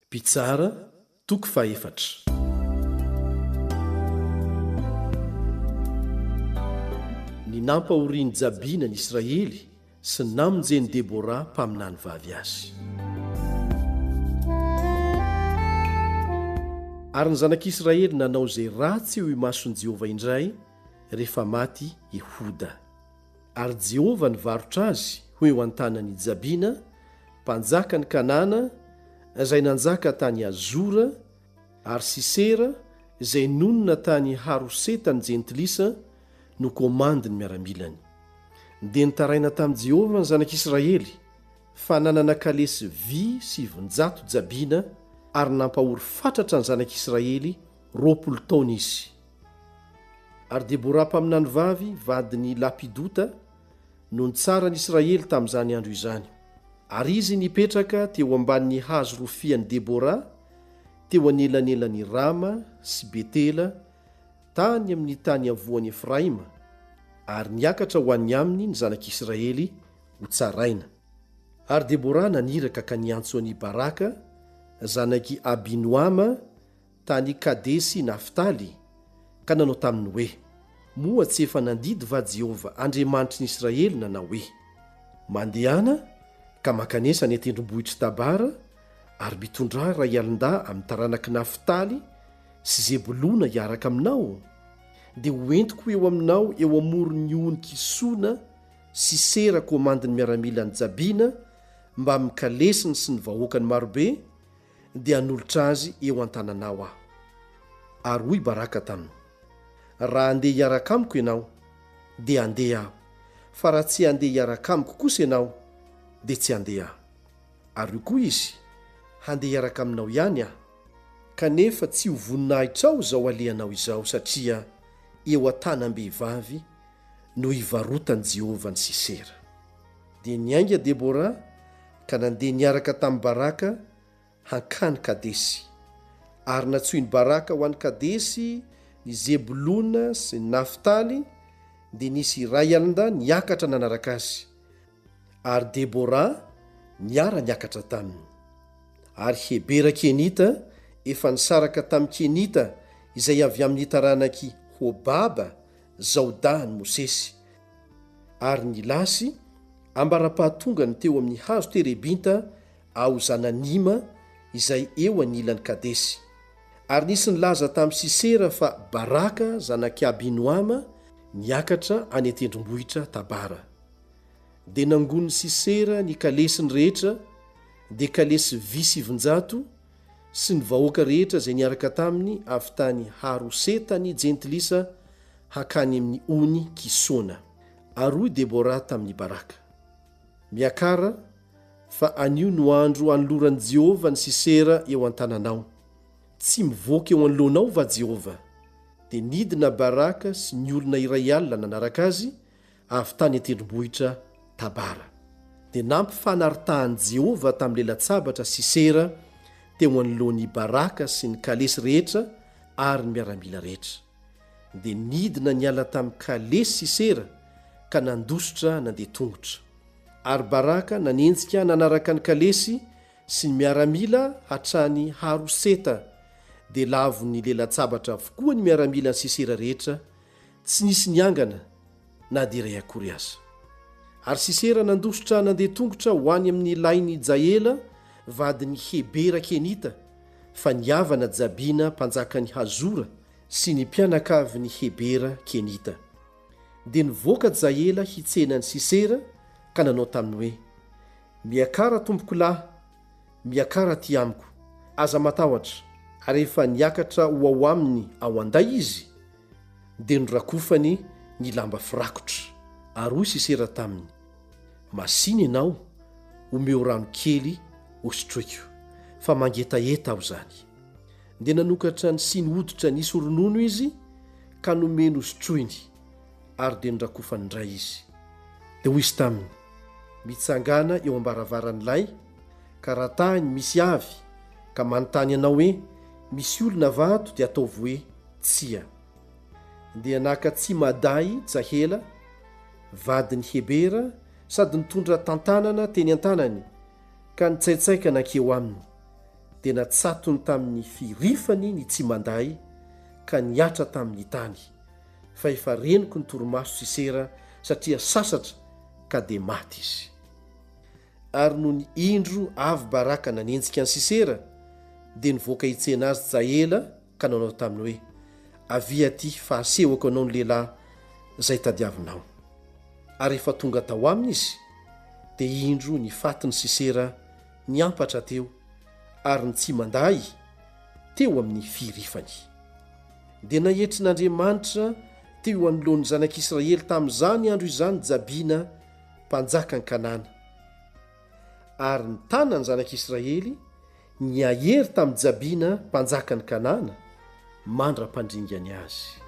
Pitsara toko faefatra. Ny nampahoriany Jabina ny Israely sy namonjeny Debora mpaminany vavy azy. Ary ny zanak'Israely nanao izay ratsy eo imason'i Jehova indray rehefa maty Yehoda. Ary Jehova nivarotra azy ho eo an-tanan'i Jabina, mpanjaka ny Kanana, izay nanjaka tany Azora, ary Sisera izay nonona tany Haroseta ny Jentilisa no komandiny miaramilany. Dia nitaraina tamin'i Jehova ny zanak'Israely fa nanana kalesy vy 700 Jabina, ary nampahory fatratra ny zanak'Israely 20 taona izy. Ary Debora mpaminany vavy vadiny Lapidota no nitsara n'Israely tamin'izany andro izany. Ary izy nipetraka teo ambanin'ny hazo rofian'i Debora, teo anelanelan'i Rama sy Betela, tany amin'ny tany avoan'i Efraima, ary niakatra ho an'ny aminy ny zanak'Israely ho tsaraina. Ary Debora naniraka ka niantso an'i Baraka, zanak'i Abinoama, tany Kadesy Naftaly, ka nanao taminy hoe: moa tsy efa nandidy va Jehova Andriamanitry ny Israely nanao hoe: mandehana ka makanesa ny tendrombohitry Tabara, ary mitondra ray alin-da amin'ny taranaky Naftaly sy Zebulona hiaraka aminao, dia hoentiko eo aminao eo amoron'ny ony Kisona sy Sera komandiny miaramila ny Jabina, mba mikalesiny sy ny vahoakany marobe, dia hanolotra azy eo an-tananao aho. Ary hoy Baraka taminy: raha andeha hiaraka amiko ianao, dia andeha aho, fa raha tsy andeha hiaraka amiko kosa ianao, dia tsy andeha aho. Ary io koa izy: handeha hiaraka aminao ihany aho, kanefa tsy ho voninahitra izao alehanao izao, satria eo an-tanam-behivavy no hivarotany Jehova ny Sisera. Dia niainga Debora ka nandeha niaraka tamin'ny Baraka hankany Kadesy. Ary natsoiny Baraka ho an'ny Kadesy ny Zebulona sy ny Naftaly, dia nisy ray alin-da niakatra nanaraka azy. Ary Debora niara niakatra taminy. Ary Hebera Kenita efa nisaraka tamin'ny Kenita izay avy amin'ny taranaky Hobaba, Zaoda ny Mosesy. Ary nilasy ambara-pahatongany teo amin'ny hazo terebinta ao Zananima izay eo anilan'ny Kadesy. Ary nisy nilaza tamin'ny Sisera fa Baraka zanaky Abinoama niakatra any an-tendrombohitra Tabara. Dia nangon'ny Sisera ny kalesiny rehetra, dia kalesy vy 700 sy ny vahoaka rehetra izay niaraka taminy avy tany Haroseta ny Jentilisa hakany amin'ny ony Kisona. Ary hoy Debora tamin'ny Baraka: miakara, fa anio no andro anoloran'i Jehova ny Sisera eo an-tananao. Tsy mivoaka eo anoloanao va Jehova? Dia nidina Baraka sy ny olona iray alina nanaraka azy avy tany an-tendrombohitra Tabara. Dia nampifanaritahany Jehova tamin'ny lelatsabatra Sisera teo anoloan'i Baraka sy ny kalesy rehetra ary ny miaramila rehetra. Dia nidina niala tamin'ny kalesy Sisera ka nandositra nandeha tongotra. Ary Baraka nanenjika nanaraka ny kalesy sy ny miaramila hatrany Haroseta, dia lavo ny lelatsabatra avokoa ny miaramila ny Sisera rehetra, tsy nisy niangana na dia iray akory aza. Ary Sisera nandositra nandeha tongotra ho any amin'ny lainy Jaela vadiny Hebera Kenita, fa niavana Jabina mpanjakany Hazora sy ny mpianakaviny Hebera Kenita. Dia nivoaka Jaela hitsenany Sisera ka nanao taminy hoe: miakara tompoko lahy, miakara ty amiko, aza matahotra. Ary rehefa niakatra ho ao aminy ao anday izy, dia norakofany ny lamba firakotra. Ary hoy Sisera taminy: masiny ianao, omeo rano kely hosotroiko, fa mangetaeta aho zany. Dia nanokatra ny siny hoditra nisy ronono izy ka nomeny hosotroiny, ary dia norakofany indray izy. Dia hoy izy taminy: mitsangana eo ambaravarany ka raha tany misy avy ka manontany ianao hoe misy olona vato, dia ataovy hoe tsia. Dia naka tsy maday Jahela vadiny Hebera sady nitondra tantanana teny an-tanany, ka nitsaitsaika nankeo aminy. dia natsatony tamin'ny firifany ny tsy manday ka niatra tamin'ny tany, fa efa reniko ny torimaso Sisera satria sasatra ka dia maty izy. Ary no ny indro avy Baraka nanenjika any Sisera dia nivoaka hitsena azy Jaela ka nanao taminy hoe: avia ty fa asehoko anao ny lehilahy izay tadiavinao. Ary efa tonga tao aminy izy dia indro ny fatiny Sisera niampatra teo ary ny tsy manday teo amin'ny firifany. Dia nahetrin'Andriamanitra teo anoloan'ny zanak'Israely tamin'izany andro izany Jabina mpanjaka ny Kanana. Ary ny tanany zanak'Israely niahery tamin'ny Jabina mpanjaka ny Kanana mandra-pandringany azy.